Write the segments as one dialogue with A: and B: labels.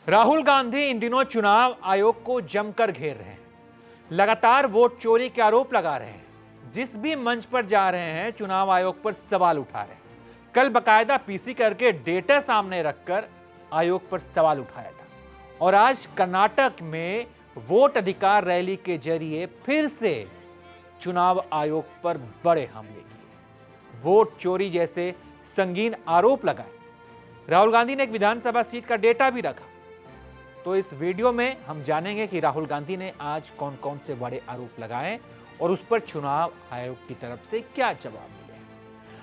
A: राहुल गांधी इन दिनों चुनाव आयोग को जमकर घेर रहे हैं। लगातार वोट चोरी के आरोप लगा रहे हैं। जिस भी मंच पर जा रहे हैं चुनाव आयोग पर सवाल उठा रहे हैं। कल बकायदा पीसी करके डेटा सामने रखकर आयोग पर सवाल उठाया था और आज कर्नाटक में वोट अधिकार रैली के जरिए फिर से चुनाव आयोग पर बड़े हमले किए, वोट चोरी जैसे संगीन आरोप लगाए। राहुल गांधी ने एक विधानसभा सीट का डेटा भी रखा। तो इस वीडियो में हम जानेंगे कि राहुल गांधी ने आज कौन कौन से बड़े आरोप लगाए और उस पर चुनाव आयोग की तरफ से क्या जवाब मिले।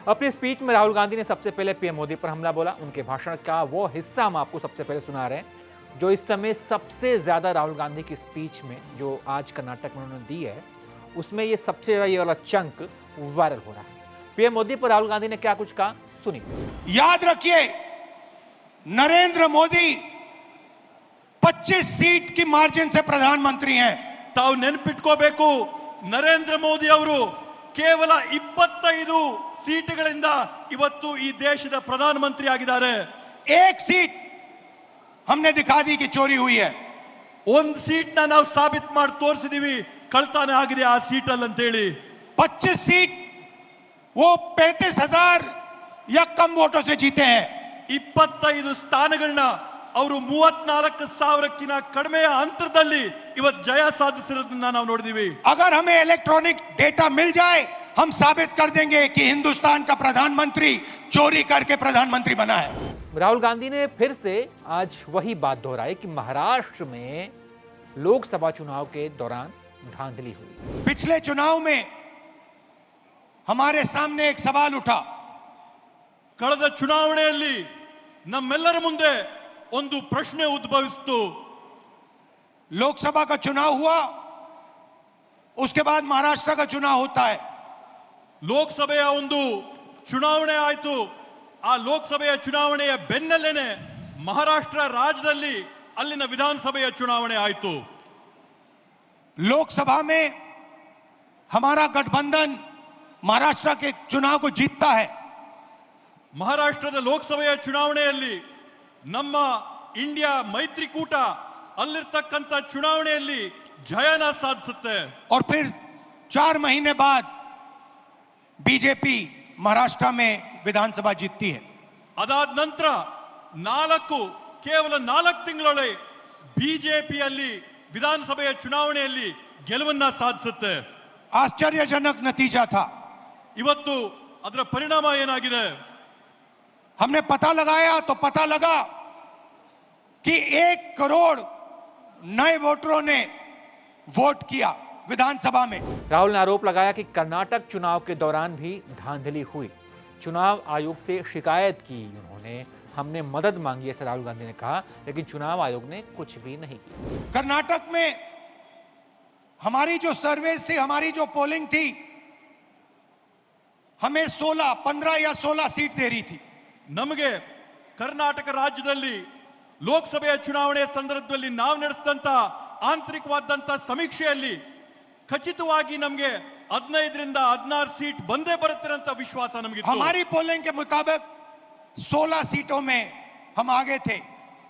A: अपनी स्पीच में राहुल गांधी ने सबसे पहले पीएम मोदी पर हमला बोला। उनके भाषण का वो हिस्सा हम आपको सबसे पहले सुना रहे हैं जो इस समय सबसे ज्यादा राहुल गांधी की स्पीच में जो आज कर्नाटक में उन्होंने दी है उसमें ये सबसे ज्यादा ये वाला चंक वायरल हो रहा है। पीएम मोदी पर राहुल गांधी ने क्या कुछ कहा, सुनिए।
B: याद रखिए, नरेंद्र मोदी 25 सीट की मार्जिन से प्रधानमंत्री हैं।
C: ತಾವು ನೆನಪಿಟ್ಕೋಬೇಕು, ನರೇಂದ್ರ ಮೋದಿ ಅವರು ಕೇವಲ 25 ಸೀಟುಗಳಿಂದ ಇವತ್ತು ಈ ದೇಶದ ಪ್ರಧಾನಮಂತ್ರಿ ಆಗಿದ್ದಾರೆ।
B: एक सीट हमने दिखा दी कि चोरी हुई है।
C: ಒಂದು ಸೀಟ್ ನಾವು ಸಾಬೀತು ಮಾಡಿ ತೋರಿಸಿದೀವಿ ಕಳ್ತನ ಆಗಿದೆ ಆ ಸೀಟ್ ಅಲ್ಲಿ ಅಂತ ಹೇಳಿ।
B: 25 सीट वो 35,000 या कम वोटों से जीते हैं।
C: 25 ಸ್ಥಾನಗಳನ್ನ ಅವರು 34,000ಕ್ಕಿಂತ ಕಡಿಮೆ ಅಂತರದಲ್ಲಿ ಇವತ್ತು ಜಯ ಸಾಧಿಸಿರೋದನ್ನ ನಾವು ನೋಡಿದೀವಿ।
B: अगर हमें इलेक्ट्रॉनिक डेटा मिल जाए हम साबित कर देंगे कि हिंदुस्तान का प्रधानमंत्री चोरी करके प्रधानमंत्री बना है।
A: राहुल गांधी ने फिर से आज वही बात दोहराई कि महाराष्ट्र में लोकसभा चुनाव के दौरान धांधली हुई।
B: पिछले चुनाव में हमारे सामने एक सवाल उठा।
C: ಕಳೆದ ಚುನಾವಣೆಯಲ್ಲಿ ನಮ್ಮೆಲ್ಲರ ಮುಂದೆ ಒಂದು ಪ್ರಶ್ನೆ ಉದ್ಭವಿಸಿತು।
B: लोकसभा का चुनाव हुआ, उसके बाद महाराष्ट्र का चुनाव होता है।
C: ಲೋಕಸಭೆಯ ಒಂದು ಚುನಾವಣೆ ಆಯಿತು। ಆ ಲೋಕಸಭೆಯ ಚುನಾವಣೆಯ ಬೆನ್ನಲ್ಲೇನೆ ಮಹಾರಾಷ್ಟ್ರ ರಾಜ್ಯದಲ್ಲಿ ಅಲ್ಲಿನ ವಿಧಾನಸಭೆಯ ಚುನಾವಣೆ ಆಯಿತು।
B: लोकसभा में हमारा गठबंधन महाराष्ट्र के चुनाव को जीतता है।
C: ಮಹಾರಾಷ್ಟ್ರದ ಲೋಕಸಭೆಯ ಚುನಾವಣೆಯಲ್ಲಿ ನಮ್ಮ ಇಂಡಿಯಾ ಮೈತ್ರಿಕೂಟ ಅಲ್ಲಿರ್ತಕ್ಕಂಥ ಚುನಾವಣೆಯಲ್ಲಿ ಜಯನ ಸಾಧಿಸುತ್ತೆ।
B: और फिर 4 महीने बाद बीजेपी महाराष्ट्र में विधानसभा जीतती है।
C: ಅದಾದ ನಂತರ ಕೇವಲ 4 ತಿಂಗಳೊಳಗೆ ಬಿಜೆಪಿಯಲ್ಲಿ ವಿಧಾನಸಭೆಯ ಚುನಾವಣೆಯಲ್ಲಿ ಗೆಲುವನ್ನ ಸಾಧಿಸುತ್ತೆ।
B: आश्चर्यजनक नतीजा था।
C: ಇವತ್ತು ಅದರ ಪರಿಣಾಮ ಏನಾಗಿದೆ?
B: हमने पता लगाया तो पता लगा कि 1 करोड़ नए वोटरों ने वोट किया विधानसभा में।
A: राहुल ने आरोप लगाया कि कर्नाटक चुनाव के दौरान भी धांधली हुई। चुनाव आयोग से शिकायत की उन्होंने, हमने मदद मांगी ऐसा राहुल गांधी ने कहा, लेकिन चुनाव आयोग ने कुछ भी नहीं किया।
B: कर्नाटक में हमारी जो सर्वेस थी, हमारी जो पोलिंग थी, हमें 15 या 16 सीट दे रही थी।
C: ನಮಗೆ ಕರ್ನಾಟಕ ರಾಜ್ಯದಲ್ಲಿ ಲೋಕಸಭೆಯ ಚುನಾವಣೆಯ ಸಂದರ್ಭದಲ್ಲಿ ನಾವು ನಡೆಸಿದಂತ ಆಂತರಿಕವಾದಂತ ಸಮೀಕ್ಷೆಯಲ್ಲಿ ಖಚಿತವಾಗಿ ನಮಗೆ 15ರಿಂದ 16 सीट ಬಂದೇ ಬರುತ್ತೆ ಅಂತ ವಿಶ್ವಾಸ ನಮಗಿತ್ತು।
B: हमारी पोलिंग के मुताबिक 16 सीटों में हम आगे थे,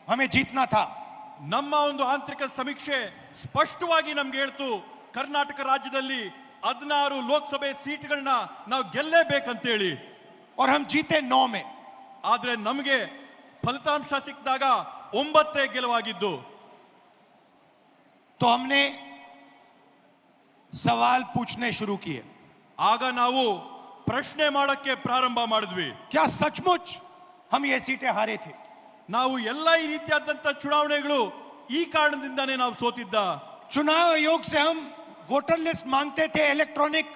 B: हमें जीतना था।
C: ನಮ್ಮ ಒಂದು ಆಂತರಿಕ ಸಮೀಕ್ಷೆ ಸ್ಪಷ್ಟವಾಗಿ ನಮಗೆ ಹೇಳ್ತು ಕರ್ನಾಟಕ ರಾಜ್ಯದಲ್ಲಿ 16 ಲೋಕಸಭೆ ಸೀಟ್ಗಳನ್ನ ನಾವು ಗೆಲ್ಲೇಬೇಕಂತ ಹೇಳಿ।
B: और हम जीते 9 में।
C: ಆದ್ರೆ ನಮಗೆ ಫಲಿತಾಂಶ ಸಿಕ್ಕಿದಾಗ 9 ಗೆಲುವಾಗಿದ್ದು।
B: तो हमने सवाल पूछने शुरू किए।
C: ಆಗ ನಾವು ಪ್ರಶ್ನೆ ಮಾಡಕ್ಕೆ ಪ್ರಾರಂಭ ಮಾಡಿದ್ವಿ।
B: क्या सचमुच हम ये सीटें हारे थे?
C: ನಾವು ಎಲ್ಲ ಈ ರೀತಿಯಾದಂತ ಚುನಾವಣೆಗಳು ಈ ಕಾರಣದಿಂದಾನೇ ನಾವು ಸೋತಿದ್ದ।
B: चुनाव आयोग से हम वोटर लिस्ट मांगते थे, electronic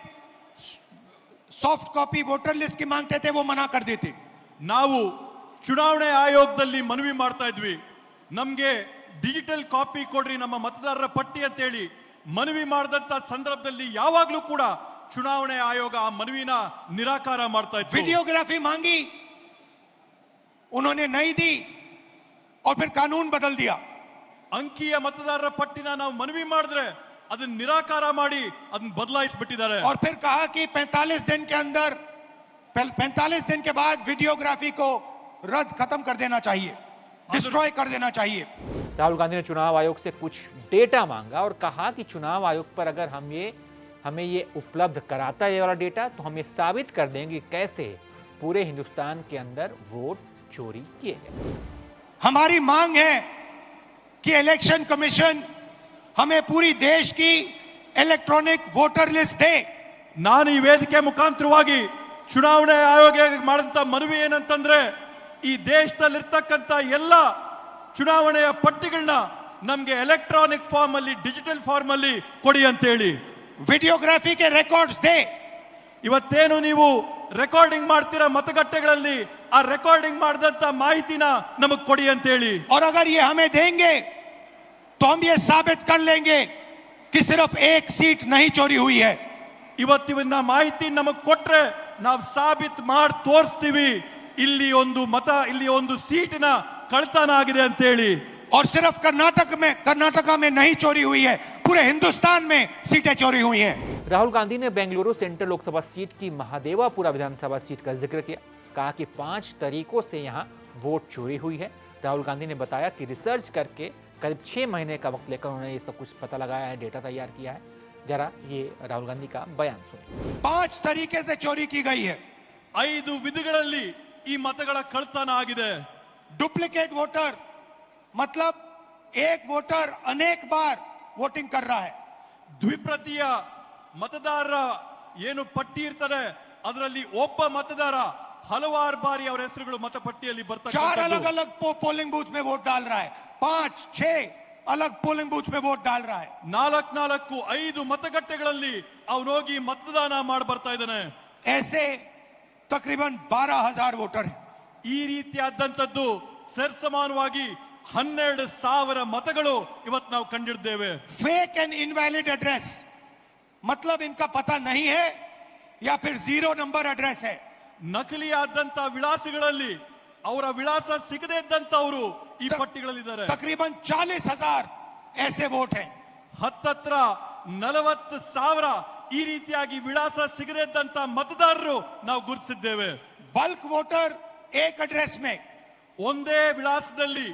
B: soft copy voter list की मांगते थे, वो मना कर देते।
C: ನಾವು ಚುನಾವಣೆ ಆಯೋಗದಲ್ಲಿ ಮನವಿ ಮಾಡ್ತಾ ಇದ್ವಿ, ನಮಗೆ ಡಿಜಿಟಲ್ ಕಾಪಿ ಕೊಡ್ರಿ ನಮ್ಮ ಮತದಾರರ ಪಟ್ಟಿ ಅಂತ ಹೇಳಿ ಮನವಿ ಮಾಡಿದಂತ ಸಂದರ್ಭದಲ್ಲಿ ಯಾವಾಗಲೂ ಕೂಡ ಚುನಾವಣೆ ಆಯೋಗ ಆ ಮನವಿನ ನಿರಾಕಾರ ಮಾಡ್ತಾ ಇತ್ತು।
B: वीडियोग्राफी मांगी, उन्होंने नहीं दी और फिर कानून बदल दिया।
C: ಅಂಕಿಯ ಮತದಾರರ ಪಟ್ಟಿನ ನಾವು ಮನವಿ ಮಾಡಿದ್ರೆ ಅದನ್ನ ನಿರಾಕಾರ ಮಾಡಿ ಅದನ್ನ ಬದಲಾಯಿಸಿಬಿಟ್ಟಿದ್ದಾರೆ।
B: और फिर कहा कि 45 दिन के अंदर 45 दिन के बाद वीडियोग्राफी को रद्द खत्म कर देना चाहिए, डिस्ट्रॉय कर देना चाहिए।
A: राहुल गांधी ने चुनाव आयोग से कुछ डेटा मांगा और कहा कि चुनाव आयोग पर अगर हमें ये उपलब्ध कराता है ये वाला डेटा, तो हम ये साबित कर देंगे कैसे पूरे हिंदुस्तान के अंदर वोट चोरी किए गए।
B: हमारी मांग है कि इलेक्शन कमीशन हमें पूरी देश की इलेक्ट्रॉनिक वोटर लिस्ट दे।
C: ನಾನು ಈ ವೇದಿಕೆ ಮುಖಾಂತರವಾಗಿ ಚುನಾವಣೆ ಆಯೋಗಕ್ಕೆ ಮಾಡಿದಂತ ಮನವಿ ಏನಂತಂದ್ರೆ ಈ ದೇಶದಲ್ಲಿರ್ತಕ್ಕಂಥ ಎಲ್ಲ ಚುನಾವಣೆಯ ಪಟ್ಟಿಗಳನ್ನ ನಮಗೆ ಎಲೆಕ್ಟ್ರಾನಿಕ್ ಫಾರ್ಮ್ ಅಲ್ಲಿ ಡಿಜಿಟಲ್ ಫಾರ್ಮ್ ಅಲ್ಲಿ ಕೊಡಿ ಅಂತ ಹೇಳಿ,
B: वीडियोग्राफी के रिकॉर्ड्स दे।
C: ಇವತ್ತೇನು ನೀವು ರೆಕಾರ್ಡಿಂಗ್ ಮಾಡ್ತೀರಾ ಮತಗಟ್ಟೆಗಳಲ್ಲಿ, ಆ ರೆಕಾರ್ಡಿಂಗ್ ಮಾಡಿದಂತ ಮಾಹಿತಿನ ನಮಗೆ ಕೊಡಿ ಅಂತ ಹೇಳಿ।
B: और अगर ये हमें देंगे तो हम ये साबित कर लेंगे कि सिर्फ एक सीट नहीं चोरी हुई है।
C: ಇವತ್ತಿನ ಮಾಹಿತಿ ನಮಗೆ ಕೊಟ್ರೆ ನಾವು ಸಾಬೀತು ಮಾಡಿ ತೋರಿಸ್ತೀವಿ ಇಲ್ಲಿ ಒಂದು ಮತ, ಇಲ್ಲಿ ಒಂದು ಸೀಟಿನ ಕಳ್ತನ ಆಗಿದೆ ಅಂತ ಹೇಳಿ।
B: और सिर्फ कर्नाटका में नहीं चोरी हुई है, पूरे हिंदुस्तान में सीटें चोरी हुई हैं।
A: राहुल गांधी ने बेंगलुरु सेंट्रल लोकसभा सीट की महादेवापुरा विधानसभा सीट का जिक्र किया, कहा कि 5 तरीकों से यहां वोट चोरी हुई है। राहुल गांधी ने बताया कि रिसर्च करके करीब 6 महीने का वक्त लेकर उन्होंने ये सब कुछ पता लगाया है, डेटा तैयार किया है। जरा ये राहुल गांधी का बयान सुनिए।
B: 5 तरीके से चोरी की गई है।
C: 5 ವಿಧಗಳಲ್ಲಿ ಈ ಮತಗಳ ಕಳ್ತನ ಆಗಿದೆ।
B: डुप्लीकेट वोटर मतलब एक वोटर अनेक बार वोटिंग कर रहा है।
C: ದ್ವಿಪ್ರತಿಯ ಮತದಾರರ ಏನು ಪಟ್ಟಿ ಇರ್ತದೆ ಅದರಲ್ಲಿ ಒಬ್ಬ ಮತದಾರ ಹಲವಾರು ಬಾರಿ ಅವರ ಹೆಸರುಗಳು ಮತಪಟ್ಟಿಯಲ್ಲಿ
B: 4 अलग अलग पोलिंग बूथ में वोट डाल रहा है, 5-6 अलग पोलिंग बूथ में वोट डाल रहा है।
C: 4-5 ಮತಗಟ್ಟೆಗಳಲ್ಲಿ ಅವನು ಹೋಗಿ ಮತದಾನ ಮಾಡಿ ಬರ್ತಾ ಇದ್ದಾನೆ।
B: ऐसे तकरीबन 12,000 वोटर हैं।
C: ಈ ರೀತಿಯಾದಂತದ್ದು ಸರಿಸಮಾನವಾಗಿ 12,000 मतಗಳು ಇವತ್ತು ನಾವು ಕಂಡಿದ್ದೇವೆ।
B: फेक एंड इनवैलिड एड्रेस मतलब इनका पता नहीं है या फिर 0 नंबर एड्रेस है।
C: ನಕಲಿಯಾದಂತ ವಿಳಾಸಗಳಲ್ಲಿ ಅವರ ವಿಳಾಸ ಸಿಗದೇ ಇದ್ದಂತವರು ಈ ಪಟ್ಟಿಗಳಲ್ಲಿದ್ದಾರೆ।
B: तकरीबन 40,000 ऐसे वोट हैं।
C: ಹತ್ತತ್ರ 40,000 ಈ ರೀತಿಯಾಗಿ ವಿಳಾಸ ಸಿಗದೇ ಇದ್ದಂತ ಮತದಾರರು ನಾವು ಗುರುತಿಸಿದ್ದೇವೆ।
B: बल्क वोटर एक एड्रेस में,
C: ಒಂದೇ ವಿಳಾಸದಲ್ಲಿ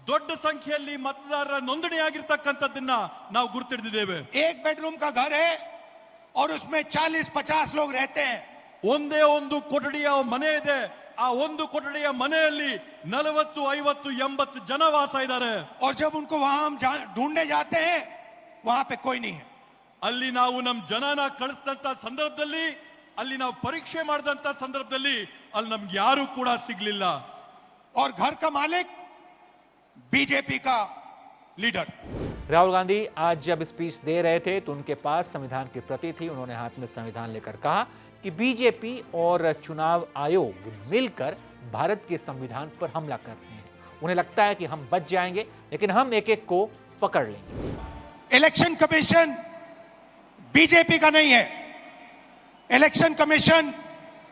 C: ದೊಡ್ಡ ಸಂಖ್ಯೆಯಲ್ಲಿ ಮತದಾರರ ನೋಂದಣಿಯಾಗಿರ್ತಕ್ಕಂಥದ್ದನ್ನ ನಾವು ಗುರುತಿಡಿದ್ದೇವೆ।
B: एक बेडरूम का घर है और उसमें 40-50 लोग रहते हैं।
C: ಒಂದೇ ಒಂದು ಕೊಠಡಿಯ ಮನೆ ಇದೆ, ಆ ಒಂದು ಕೊಠಡಿಯ ಮನೆಯಲ್ಲಿ 40, 50, 80 ಜನ ವಾಸ ಇದ್ದಾರೆ।
B: और जब उनको वहां हम ढूंढने जाते हैं वहां पे कोई नहीं है।
C: ಅಲ್ಲಿ ನಾವು ನಮ್ಮ ಜನನ ಕಳಿಸಿದಂತ ಸಂದರ್ಭದಲ್ಲಿ, ಅಲ್ಲಿ ನಾವು ಪರೀಕ್ಷೆ ಮಾಡಿದಂತ ಸಂದರ್ಭದಲ್ಲಿ ಅಲ್ಲಿ ನಮ್ಗೆ ಯಾರು ಕೂಡ ಸಿಗ್ಲಿಲ್ಲ।
B: और घर का मालिक बीजेपी का लीडर।
A: राहुल गांधी आज जब स्पीच दे रहे थे तो उनके पास संविधान की प्रति थी। उन्होंने हाथ में संविधान लेकर कहा कि बीजेपी और चुनाव आयोग मिलकर भारत के संविधान पर हमला कर रहे हैं। उन्हें लगता है कि हम बच जाएंगे, लेकिन हम एक एक को पकड़ लेंगे।
B: इलेक्शन कमीशन बीजेपी का नहीं है। इलेक्शन कमीशन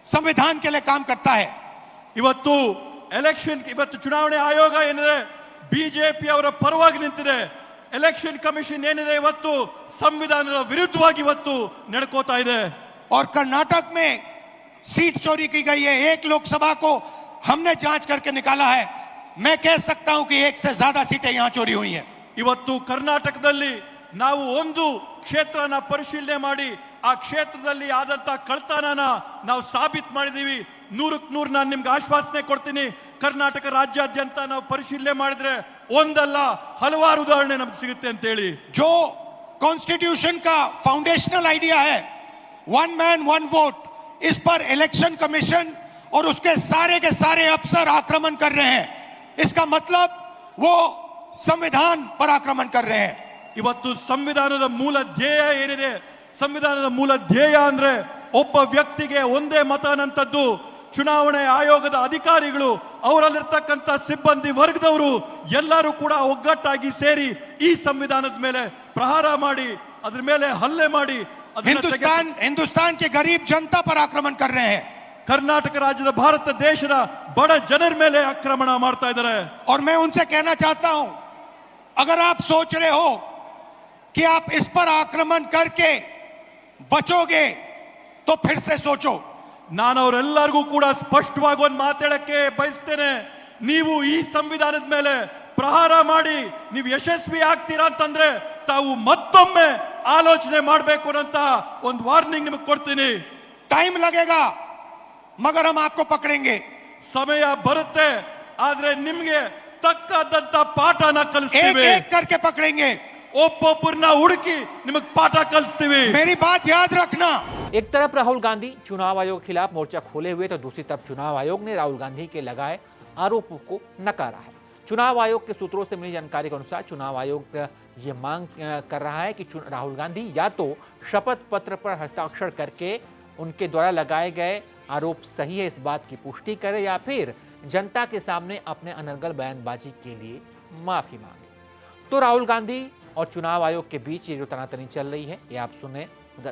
B: संविधान के लिए काम करता है।
C: ಇವತ್ತು ಚುನಾವಣೆ ಆಯೋಗ ಏನಿದೆ ಬಿಜೆಪಿ ಅವರ ಪರವಾಗಿ ನಿಂತಿದೆ। ಎಲೆಕ್ಷನ್ ಕಮಿಷನ್ ಏನಿದೆ ಇವತ್ತು ಸಂವಿಧಾನದ ವಿರುದ್ಧವಾಗಿ ಇವತ್ತು ನಡ್ಕೋತಾ ಇದೆ।
B: और कर्नाटक में सीट चोरी की गई है। 1 लोकसभा को हमने जांच करके निकाला है। मैं कह सकता हूं कि 1 से ज्यादा सीटें यहां चोरी हुई हैं।
C: ಇವತ್ತು ಕರ್ನಾಟಕದಲ್ಲಿ ನಾವು ಒಂದು ಕ್ಷೇತ್ರನ ಪರಿಶೀಲನೆ ಮಾಡಿ ಆ ಕ್ಷೇತ್ರದಲ್ಲಿ ಆದಂತ ಕಳ್ತನನ ನಾವು ಸಾಬೀತು ಮಾಡಿದೀವಿ। 100ಕ್ಕೆ 100 ನಾನು ನಿಮ್ಗೆ ಆಶ್ವಾಸನೆ ಕೊಡ್ತೀನಿ, ಕರ್ನಾಟಕ ರಾಜ್ಯಾದ್ಯಂತ ನಾವು ಪರಿಶೀಲನೆ ಮಾಡಿದ್ರೆ ಒಂದಲ್ಲ ಹಲವಾರು ಉದಾಹರಣೆ ನಮ್ಗೆ ಸಿಗುತ್ತೆ ಅಂತ ಹೇಳಿ।
B: जो कॉन्स्टिट्यूशन का फाउंडेशनल आइडिया है, 1 मैन 1 वोट, इस पर इलेक्शन कमीशन और उसके सारे के सारे अफसर आक्रमण कर रहे हैं। इसका मतलब वो संविधान पर आक्रमण कर रहे हैं।
C: ಇವತ್ತು ಸಂವಿಧಾನದ ಮೂಲ ಧ್ಯೇಯ ಏನಿದೆ, ಸಂವಿಧಾನದ ಮೂಲ ಧ್ಯೇಯ ಅಂದ್ರೆ ಒಬ್ಬ ವ್ಯಕ್ತಿಗೆ ಒಂದೇ ಮತ ಅನ್ನಂತದ್ದು। ಚುನಾವಣೆ ಆಯೋಗದ ಅಧಿಕಾರಿಗಳು, ಅವರಲ್ಲಿರ್ತಕ್ಕಂಥ ಸಿಬ್ಬಂದಿ ವರ್ಗದವರು ಎಲ್ಲರೂ ಕೂಡ ಒಗ್ಗಟ್ಟಾಗಿ ಸೇರಿ ಈ ಸಂವಿಧಾನದ ಮೇಲೆ ಪ್ರಹಾರ ಮಾಡಿ ಅದ್ರ ಮೇಲೆ ಹಲ್ಲೆ ಮಾಡಿ
B: हिंदुस्तान के गरीब जनता पर आक्रमण कर रहे हैं।
C: ಕರ್ನಾಟಕ ರಾಜ್ಯದ ಭಾರತ ದೇಶದ ಬಡ ಜನರ ಮೇಲೆ ಆಕ್ರಮಣ ಮಾಡ್ತಾ ಇದ್ದಾರೆ।
B: और मैं उनसे कहना चाहता हूं, अगर आप सोच रहे हो कि आप इस पर आक्रमण करके बचोगे तो फिर से सोचो।
C: ನಾನು ಅವರೆಲ್ಲರಿಗೂ ಕೂಡ ಸ್ಪಷ್ಟವಾಗಿ ಒಂದು ಮಾತಾಡಕ್ಕೆ ಬಯಸ್ತೇನೆ, ನೀವು ಈ ಸಂವಿಧಾನದ ಮೇಲೆ ಪ್ರಹಾರ ಮಾಡಿ ನೀವು ಯಶಸ್ವಿ ಆಗ್ತೀರಾ ಅಂತಂದ್ರೆ ತಾವು ಮತ್ತೊಮ್ಮೆ ಆಲೋಚನೆ ಮಾಡಬೇಕು ಅಂತ ಒಂದು ವಾರ್ನಿಂಗ್ ನಿಮಗೆ ಕೊಡ್ತೀನಿ.
B: टाइम लगेगा मगर हम आपको पकड़ेंगे.
C: ಸಮಯ ಬರುತ್ತೆ, ಆದ್ರೆ ನಿಮ್ಗೆ ತಕ್ಕಾದಂತ ಪಾಠನ
B: एक
C: ಕಲಿಸ್ತೀವಿ.
B: एक करके पकड़ेंगे.
C: ಒಬ್ಬೊಬ್ಬರನ್ನ ಹುಡುಕಿ ನಿಮಗೆ ಪಾಠ ಕಲಿಸ್ತೀವಿ.
B: मेरी बात याद रखना.
A: एक तरफ राहुल गांधी चुनाव आयोग के खिलाफ मोर्चा खोले हुए तो दूसरी तरफ चुनाव आयोग ने राहुल गांधी के लगाए आरोपों को नकारा है। चुनाव आयोग के सूत्रों से मिली जानकारी के अनुसार चुनाव आयोग ये मांग कर रहा है कि राहुल गांधी या तो शपथ पत्र पर हस्ताक्षर करके उनके द्वारा लगाए गए आरोप सही है इस बात की पुष्टि करे या फिर जनता के सामने अपने अनर्गल बयानबाजी के लिए माफी मांगे। तो राहुल गांधी और चुनाव आयोग के बीच ये जो तनातनी चल रही है ये आप सुने,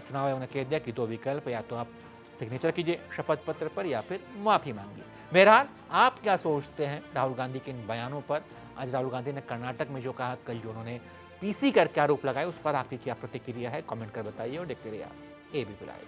A: चुनाव आयोग ने कह दिया कि दो विकल्प, या तो आप सिग्नेचर कीजिए शपथ पत्र पर या फिर माफी मांगिए। बहरहाल आप क्या सोचते हैं राहुल गांधी के इन बयानों पर? आज राहुल गांधी ने कर्नाटक में जो कहा, कल जो उन्होंने पीसी करके आरोप लगाए, उस पर आपकी क्या प्रतिक्रिया है? कमेंट कर बताइए और देखते रहिए आप एबीपी लाइव।